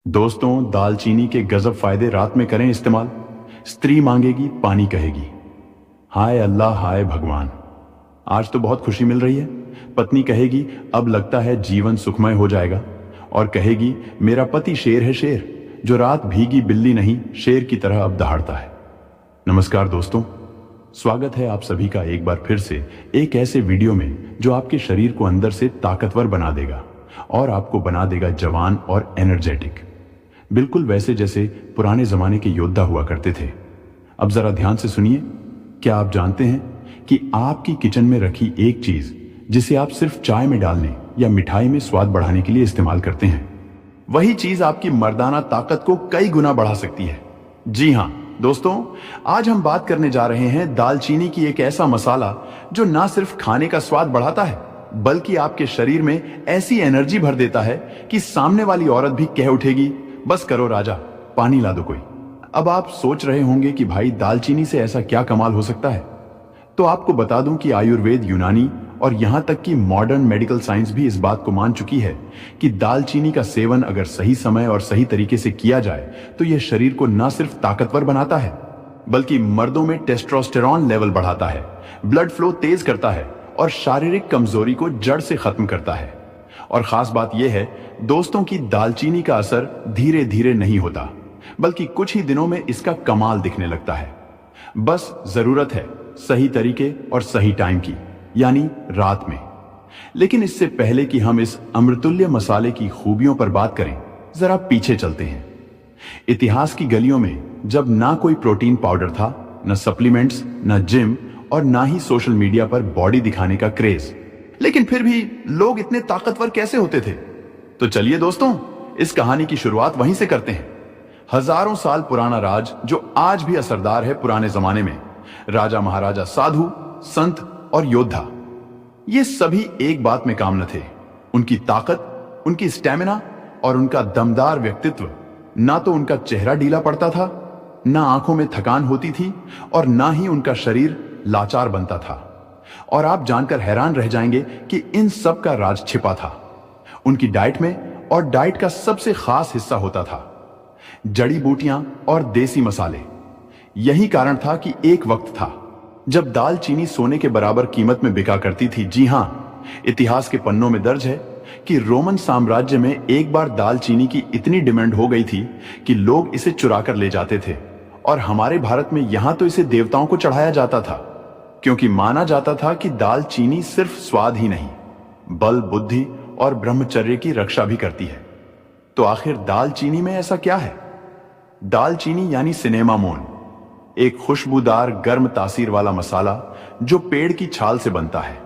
दोस्तों, दालचीनी के गजब फायदे रात में करें इस्तेमाल। स्त्री मांगेगी पानी कहेगी। हाय अल्लाह, हाय भगवान, आज तो बहुत खुशी मिल रही है। पत्नी कहेगी अब लगता है जीवन सुखमय हो जाएगा, और कहेगी मेरा पति शेर है, शेर जो रात भीगी बिल्ली नहीं शेर की तरह अब दहाड़ता है। नमस्कार दोस्तों, स्वागत है आप सभी का एक बार फिर से एक ऐसे वीडियो में जो आपके शरीर को अंदर से ताकतवर बना देगा और आपको बना देगा जवान और एनर्जेटिक, बिल्कुल वैसे जैसे पुराने जमाने के योद्धा हुआ करते थे। अब जरा ध्यान से सुनिए। क्या आप जानते हैं कि आपकी किचन में रखी एक चीज जिसे आप सिर्फ चाय में डालने या मिठाई में स्वाद बढ़ाने के लिए इस्तेमाल करते हैं, वही चीज आपकी मर्दाना ताकत को कई गुना बढ़ा सकती है। जी हां दोस्तों, आज हम बात करने जा रहे हैं दालचीनी की एक ऐसा मसाला जो ना सिर्फ खाने का स्वाद बढ़ाता है बल्कि आपके शरीर में ऐसी एनर्जी भर देता है कि सामने वाली औरत भी कह उठेगी बस करो राजा, पानी ला दो कोई। अब आप सोच रहे होंगे कि भाई दालचीनी से ऐसा क्या कमाल हो सकता है। तो आपको बता दूं कि आयुर्वेद, यूनानी और यहां तक कि मॉडर्न मेडिकल साइंस भी इस बात को मान चुकी है कि दालचीनी का सेवन अगर सही समय और सही तरीके से किया जाए तो यह शरीर को न सिर्फ ताकतवर बनाता है बल्कि मर्दों में टेस्टोस्टेरॉन लेवल बढ़ाता है, ब्लड फ्लो तेज करता है और शारीरिक कमजोरी को जड़ से खत्म करता है। और खास बात यह है दोस्तों की दालचीनी का असर धीरे धीरे नहीं होता बल्कि कुछ ही दिनों में इसका कमाल दिखने लगता है। बस जरूरत है सही तरीके और सही टाइम की, यानी रात में। लेकिन इससे पहले कि हम इस अमृतुल्य मसाले की खूबियों पर बात करें, जरा पीछे चलते हैं। इतिहास की गलियों में जब ना कोई प्रोटीन पाउडर था, न सप्लीमेंट्स, न जिम और ना ही सोशल मीडिया पर बॉडी दिखाने का क्रेज, लेकिन फिर भी लोग इतने ताकतवर कैसे होते थे? तो चलिए दोस्तों, इस कहानी की शुरुआत वहीं से करते हैं। हजारों साल पुराना राज जो आज भी असरदार है पुराने जमाने में। राजा महाराजा, साधु, संत और योद्धा, ये सभी एक बात में काम न थे। उनकी ताकत, उनकी स्टैमिना और उनका दमदार व्यक्तित्व। ना तो उनका चेहरा ढीला पड़ता था, ना आंखों में थकान होती थी और ना ही उनका शरीर लाचार बनता था। और आप जानकर हैरान रह जाएंगे कि इन सब का राज छिपा था उनकी डाइट में। और डाइट का सबसे खास हिस्सा होता था जड़ी बूटियां और देसी मसाले। यही कारण था कि एक वक्त था जब दालचीनी सोने के बराबर कीमत में बिका करती थी। जी हां, इतिहास के पन्नों में दर्ज है कि रोमन साम्राज्य में एक बार दालचीनी की इतनी डिमांड हो गई थी कि लोग इसे चुरा कर ले जाते थे। और हमारे भारत में यहां तो इसे देवताओं को चढ़ाया जाता था, क्योंकि माना जाता था कि दालचीनी सिर्फ स्वाद ही नहीं, बल, बुद्धि और ब्रह्मचर्य की रक्षा भी करती है। तो आखिर दालचीनी में ऐसा क्या है? दालचीनी यानी सिनेमामोन, एक खुशबूदार गर्म तासीर वाला मसाला जो पेड़ की छाल से बनता है।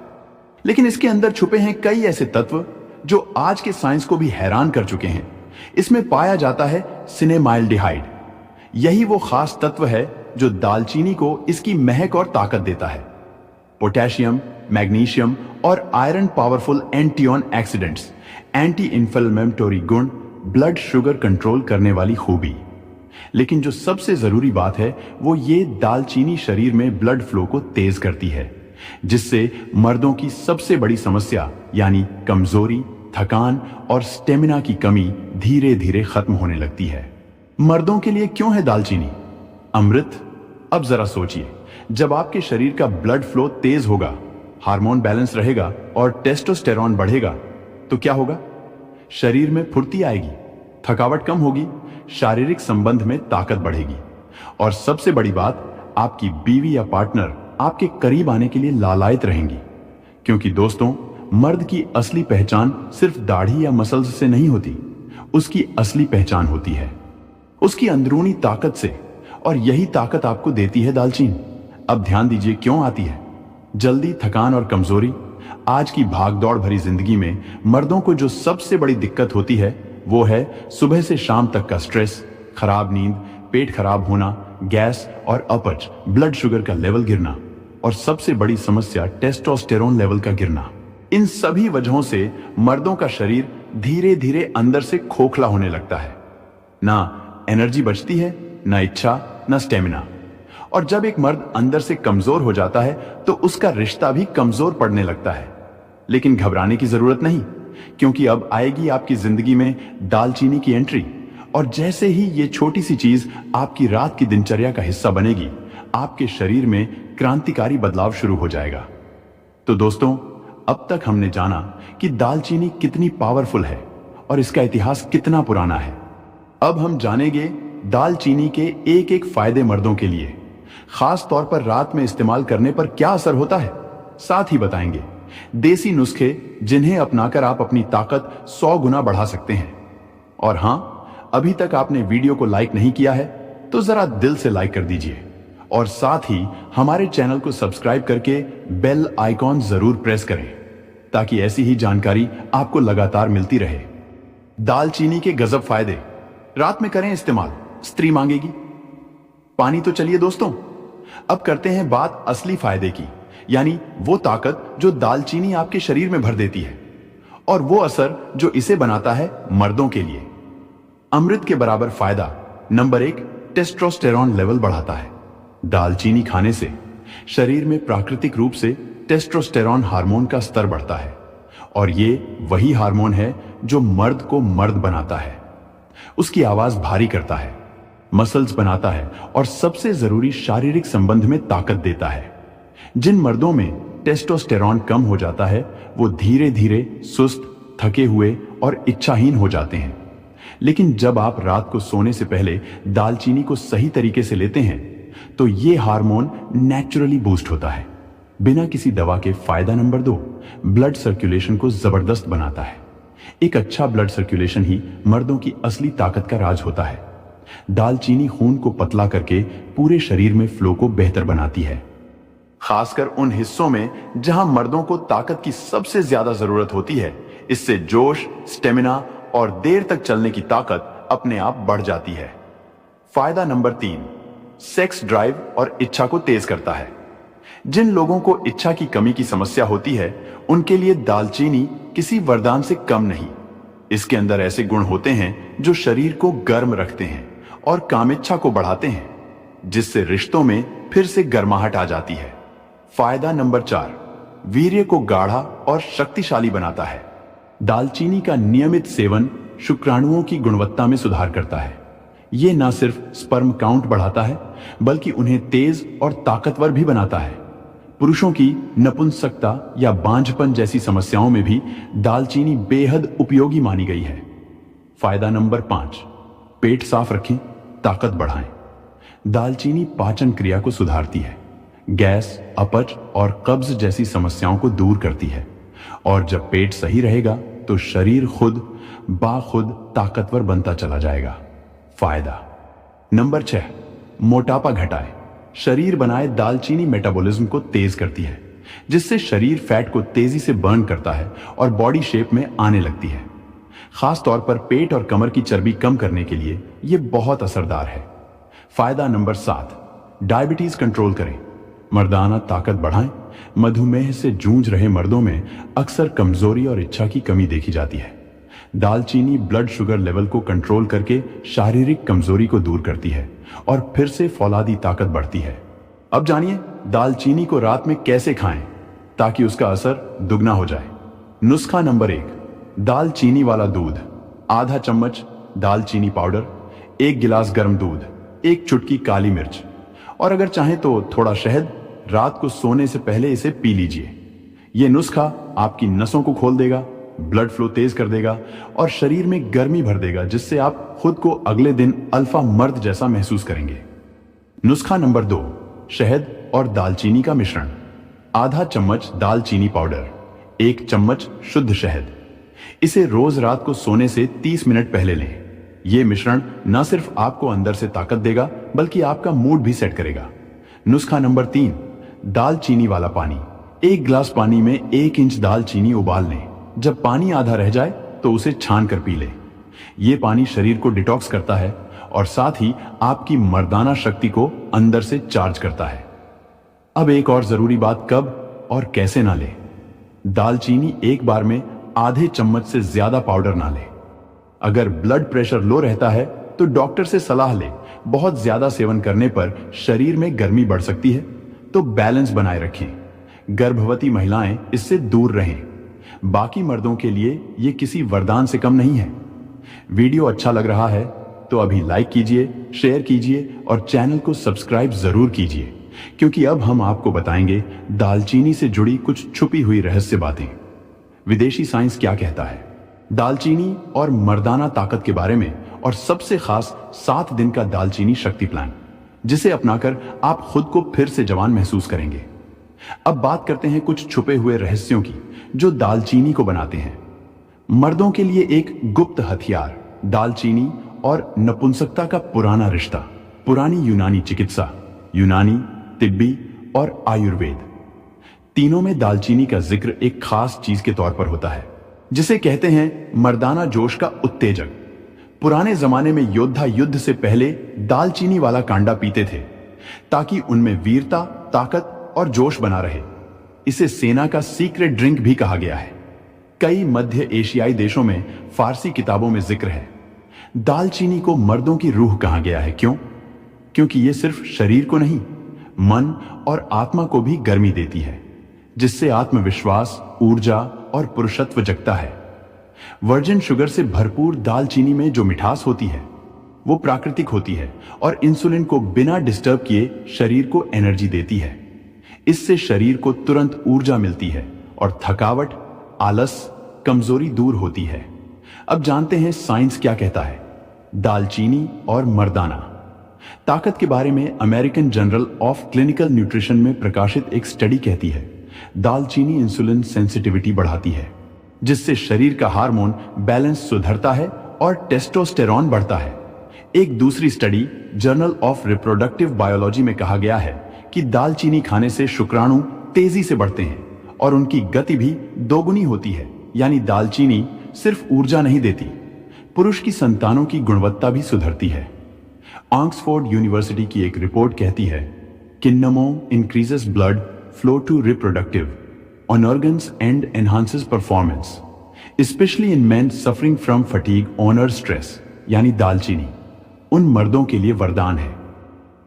लेकिन इसके अंदर छुपे हैं कई ऐसे तत्व जो आज के साइंस को भी हैरान कर चुके हैं। इसमें पाया जाता है सिनेमाल्डिहाइड। यही वो खास तत्व है जो दालचीनी को इसकी महक और ताकत देता है। पोटेशियम, मैग्नीशियम और iron powerful antioxidants, anti inflammatory गुण, ब्लड शुगर कंट्रोल करने वाली खूबी। लेकिन जो सबसे जरूरी बात है वो ये दालचीनी शरीर में ब्लड फ्लो को तेज करती है, जिससे मर्दों की सबसे बड़ी समस्या यानी कमजोरी, थकान और स्टेमिना की कमी धीरे धीरे खत्म होने लगती है। मर्दों के लिए क्यों है दालचीनी अमृत? अब जरा सोचिए, जब आपके शरीर का ब्लड फ्लो तेज होगा, हार्मोन बैलेंस रहेगा और टेस्टोस्टेरॉन बढ़ेगा, तो क्या होगा? शरीर में फुर्ती आएगी, थकावट कम होगी, शारीरिक संबंध में ताकत बढ़ेगी और सबसे बड़ी बात, आपकी बीवी या पार्टनर आपके करीब आने के लिए लालायित रहेंगी। क्योंकि दोस्तों, मर्द की असली पहचान सिर्फ दाढ़ी या मसल्स से नहीं होती, उसकी असली पहचान होती है उसकी अंदरूनी ताकत से। और यही ताकत आपको देती है दालचीनी। अब ध्यान दीजिए क्यों आती है। जल्दी, थकान और कमजोरी। आज की भागदौड़ भरी जिंदगी में मर्दों को जो सबसे बड़ी दिक्कत होती है वो है सुबह से शाम तक का स्ट्रेस, खराब नींद, पेट खराब होना, गैस और अपच, ब्लड शुगर का लेवल गिरना और सबसे बड़ी समस्या टेस्टोस्टेरोन लेवल का गिरना। इन सभी वजहों से मर्दों का शरीर धीरे धीरे अंदर से खोखला होने लगता है। ना एनर्जी बचती है, ना इच्छा, ना स्टेमिना। और जब एक मर्द अंदर से कमजोर हो जाता है तो उसका रिश्ता भी कमजोर पड़ने लगता है। लेकिन घबराने की जरूरत नहीं, क्योंकि अब आएगी आपकी जिंदगी में दालचीनी की एंट्री और जैसे ही ये छोटी सी चीज आपकी रात की दिनचर्या का हिस्सा बनेगी, आपके शरीर में क्रांतिकारी बदलाव शुरू हो जाएगा। तो दोस्तों, अब तक हमने जाना कि दालचीनी कितनी पावरफुल है और इसका इतिहास कितना पुराना है। अब हम जानेंगे दालचीनी के एक एक फायदे मर्दों के लिए, खास तौर पर रात में इस्तेमाल करने पर क्या असर होता है। साथ ही बताएंगे देसी नुस्खे जिन्हें अपनाकर आप अपनी ताकत 100 गुना बढ़ा सकते हैं। और हां, अभी तक आपने वीडियो को लाइक नहीं किया है तो जरा दिल से लाइक कर दीजिए और साथ ही हमारे चैनल को सब्सक्राइब करके बेल आइकॉन जरूर प्रेस करें ताकि ऐसी ही जानकारी आपको लगातार मिलती रहे। दालचीनी के गजब फायदे। रात में करें इस्तेमाल, स्त्री मांगेगी। पानी तो चलिए दोस्तों, अब करते हैं बात असली फायदे की, यानी वो ताकत जो दालचीनी आपके शरीर में भर देती है और वो असर जो इसे बनाता है मर्दों के लिए। अमृत के बराबर फायदा। नंबर 1, टेस्टोस्टेरॉन लेवल बढ़ाता है। दालचीनी खाने से शरीर में प्राकृतिक रूप से टेस्टोस्टेरॉन हार्मोन का स्तर बढ़ता है और ये वही हार्मोन है जो मर्द को मर्द बनाता है। उसकी आवाज भारी करता है, मसल्स बनाता है और सबसे जरूरी शारीरिक संबंध में ताकत देता है। जिन मर्दों में टेस्टोस्टेरॉन कम हो जाता है वो धीरे धीरे सुस्त, थके हुए और इच्छाहीन हो जाते हैं। लेकिन जब आप रात को सोने से पहले दालचीनी को सही तरीके से लेते हैं तो ये हार्मोन नेचुरली बूस्ट होता है बिना किसी दवा के। फायदा नंबर 2, ब्लड सर्कुलेशन को जबरदस्त बनाता है। एक अच्छा ब्लड सर्कुलेशन ही मर्दों की असली ताकत का राज होता है। दालचीनी खून को पतला करके पूरे शरीर में फ्लो को बेहतर बनाती है, खासकर उन हिस्सों में जहां मर्दों को ताकत की सबसे ज्यादा जरूरत होती है। इससे जोश, स्टेमिना और देर तक चलने की ताकत अपने आप बढ़ जाती है। फायदा नंबर 3, सेक्स ड्राइव और इच्छा को तेज करता है। जिन लोगों को इच्छा की कमी की समस्या होती है उनके लिए दालचीनी किसी वरदान से कम नहीं। इसके अंदर ऐसे गुण होते हैं जो शरीर को गर्म रखते हैं और कामिच्छा को बढ़ाते हैं, जिससे रिश्तों में फिर से गर्माहट आ जाती है। फायदा नंबर 4, वीर्य को गाढ़ा और शक्तिशाली बनाता है। दालचीनी का नियमित सेवन शुक्राणुओं की गुणवत्ता में सुधार करता है। यह न सिर्फ स्पर्म काउंट बढ़ाता है बल्कि उन्हें तेज और ताकतवर भी बनाता है। पुरुषों की नपुंसकता या बांझपन जैसी समस्याओं में भी दालचीनी बेहद उपयोगी मानी गई है। फायदा नंबर 5, पेट साफ रखें, ताकत बढ़ाएं। दालचीनी पाचन क्रिया को सुधारती है, गैस, अपच और कब्ज जैसी समस्याओं को दूर करती है और जब पेट सही रहेगा तो शरीर खुद बाखुद ताकतवर बनता चला जाएगा। फायदा नंबर 6, मोटापा घटाए, शरीर बनाए। दालचीनी मेटाबॉलिज्म को तेज करती है, जिससे शरीर फैट को तेजी से बर्न करता है और बॉडी शेप में आने लगती है। खास तौर पर पेट और कमर की चर्बी कम करने के लिए यह बहुत असरदार है। फायदा नंबर 7, डायबिटीज कंट्रोल करें, मर्दाना ताकत बढ़ाएं। मधुमेह से जूझ रहे मर्दों में अक्सर कमजोरी और इच्छा की कमी देखी जाती है। दालचीनी ब्लड शुगर लेवल को कंट्रोल करके शारीरिक कमजोरी को दूर करती है और फिर से फौलादी ताकत बढ़ती है। अब जानिए दालचीनी को रात में कैसे खाएं ताकि उसका असर दुगना हो जाए। नुस्खा नंबर 1, दालचीनी वाला दूध। आधा चम्मच दालचीनी पाउडर, 1 गिलास गर्म दूध, 1 चुटकी काली मिर्च और अगर चाहें तो थोड़ा शहद। रात को सोने से पहले इसे पी लीजिए। यह नुस्खा आपकी नसों को खोल देगा, ब्लड फ्लो तेज कर देगा और शरीर में गर्मी भर देगा, जिससे आप खुद को अगले दिन अल्फा मर्द जैसा महसूस करेंगे। नुस्खा नंबर 2, शहद और दालचीनी का मिश्रण। आधा चम्मच दालचीनी पाउडर, 1 चम्मच शुद्ध शहद। इसे रोज रात को सोने से 30 मिनट पहले लें। यह मिश्रण न सिर्फ आपको अंदर से ताकत देगा बल्कि आपका मूड भी सेट करेगा। नुस्खा नंबर 3, दालचीनी वाला पानी। 1 गिलास पानी में 1 इंच दालचीनी उबाल लें। जब पानी आधा रह जाए तो उसे छान कर पी लें। यह पानी शरीर को डिटॉक्स करता है और साथ ही आपकी मर्दाना शक्ति को अंदर से चार्ज करता है। अब एक और जरूरी बात, कब और कैसे ना लें। दालचीनी एक बार में आधे चम्मच से ज्यादा पाउडर ना लें। अगर ब्लड प्रेशर लो रहता है तो डॉक्टर से सलाह लें। बहुत ज्यादा सेवन करने पर शरीर में गर्मी बढ़ सकती है, तो बैलेंस बनाए रखें। गर्भवती महिलाएं इससे दूर रहें। बाकी मर्दों के लिए यह किसी वरदान से कम नहीं है। वीडियो अच्छा लग रहा है तो अभी लाइक कीजिए, शेयर कीजिए और चैनल को सब्सक्राइब जरूर कीजिए, क्योंकि अब हम आपको बताएंगे दालचीनी से जुड़ी कुछ छुपी हुई रहस्य बातें। विदेशी साइंस क्या कहता है दालचीनी और मर्दाना ताकत के बारे में, और सबसे खास 7 दिन का दालचीनी शक्ति प्लान, जिसे अपनाकर आप खुद को फिर से जवान महसूस करेंगे। अब बात करते हैं कुछ छुपे हुए रहस्यों की जो दालचीनी को बनाते हैं। मर्दों के लिए एक गुप्त हथियार, दालचीनी और नपुंसकता का पुराना रिश्ता। पुरानी यूनानी चिकित्सा, यूनानी, तिब्बी और आयुर्वेद, तीनों में दालचीनी का जिक्र एक खास चीज के तौर पर होता है, जिसे कहते हैं मर्दाना जोश का उत्तेजक। पुराने जमाने में योद्धा युद्ध से पहले दालचीनी वाला कांडा पीते थे ताकि उनमें वीरता, ताकत और जोश बना रहे। इसे सेना का सीक्रेट ड्रिंक भी कहा गया है। कई मध्य एशियाई देशों में फारसी किताबों में जिक्र है। दालचीनी को मर्दों की रूह कहा गया है। क्यों? क्योंकि यह सिर्फ शरीर को नहीं, मन और आत्मा को भी गर्मी देती है, जिससे आत्मविश्वास, ऊर्जा और पुरुषत्व जगता है। वर्जिन शुगर से भरपूर दालचीनी में जो मिठास होती है वो प्राकृतिक होती है और इंसुलिन को बिना डिस्टर्ब किए शरीर को एनर्जी देती है। इससे शरीर को तुरंत ऊर्जा मिलती है और थकावट, आलस, कमजोरी दूर होती है। अब जानते हैं साइंस क्या कहता है दालचीनी और मर्दाना ताकत के बारे में। American journal of clinical nutrition में प्रकाशित एक स्टडी कहती है दालचीनी इंसुलिन सेंसिटिविटी बढ़ाती है, जिससे शरीर का हार्मोन बैलेंस सुधरता है और टेस्टोस्टेरॉन बढ़ता है। एक दूसरी study journal of reproductive biology में कहा गया है कि दालचीनी खाने से शुक्राणु तेजी से बढ़ते हैं और उनकी गति भी दोगुनी होती है। यानी दालचीनी सिर्फ ऊर्जा नहीं देती, पुरुष की संतानों की गुणवत्ता भी सुधरती है। ऑक्सफोर्ड यूनिवर्सिटी की एक रिपोर्ट कहती है cinnamon increases blood flow to reproductive on organs and enhances performance, especially in men suffering from fatigue or stress। यानी दालचीनी उन मर्दों के लिए वरदान है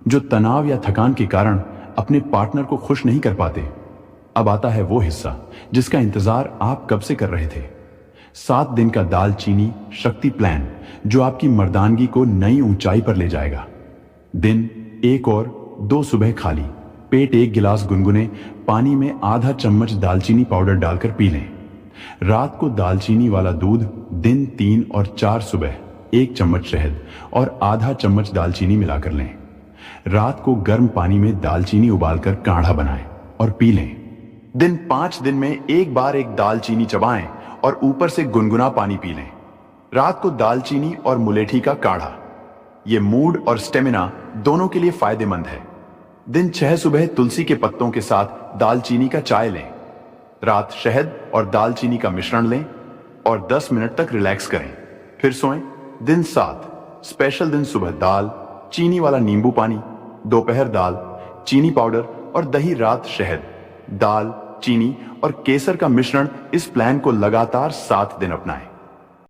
जो तनाव या थकान के कारण अपने पार्टनर को खुश नहीं कर पाते। अब आता है वो हिस्सा जिसका इंतजार आप कब से कर रहे थे। 7 दिन का दालचीनी शक्ति प्लान जो आपकी मर्दानगी को नई ऊंचाई पर ले जाएगा। दिन 1 और 2 सुबह खाली पेट 1 गिलास गुनगुने पानी में आधा चम्मच दालचीनी पाउडर डालकर पी लें। रात को दालचीनी वाला दूध। दिन 3 और 4 सुबह 1 चम्मच शहद और आधा चम्मच दालचीनी मिलाकर लें। रात को गर्म पानी में दालचीनी उबालकर काढ़ा बनाएं और पी लें। दिन 5 दिन में 1 बार 1 दालचीनी चबाएं और ऊपर से गुनगुना पानी पी लें। रात को दालचीनी और मुलेठी का काढ़ा। यह मूड और स्टेमिना दोनों के लिए फायदेमंद है। दिन 6 सुबह तुलसी के पत्तों के साथ दालचीनी का चाय लें। रात शहद और दालचीनी का मिश्रण लें और 10 मिनट तक रिलैक्स करें, फिर सोएं। दिन 7 स्पेशल दिन सुबह दाल, चीनी वाला नींबू पानी, दोपहर दाल, चीनी पाउडर और दही। रात शहद, दाल, चीनी और केसर का मिश्रण। इस प्लान को लगातार 7 दिन अपनाएं।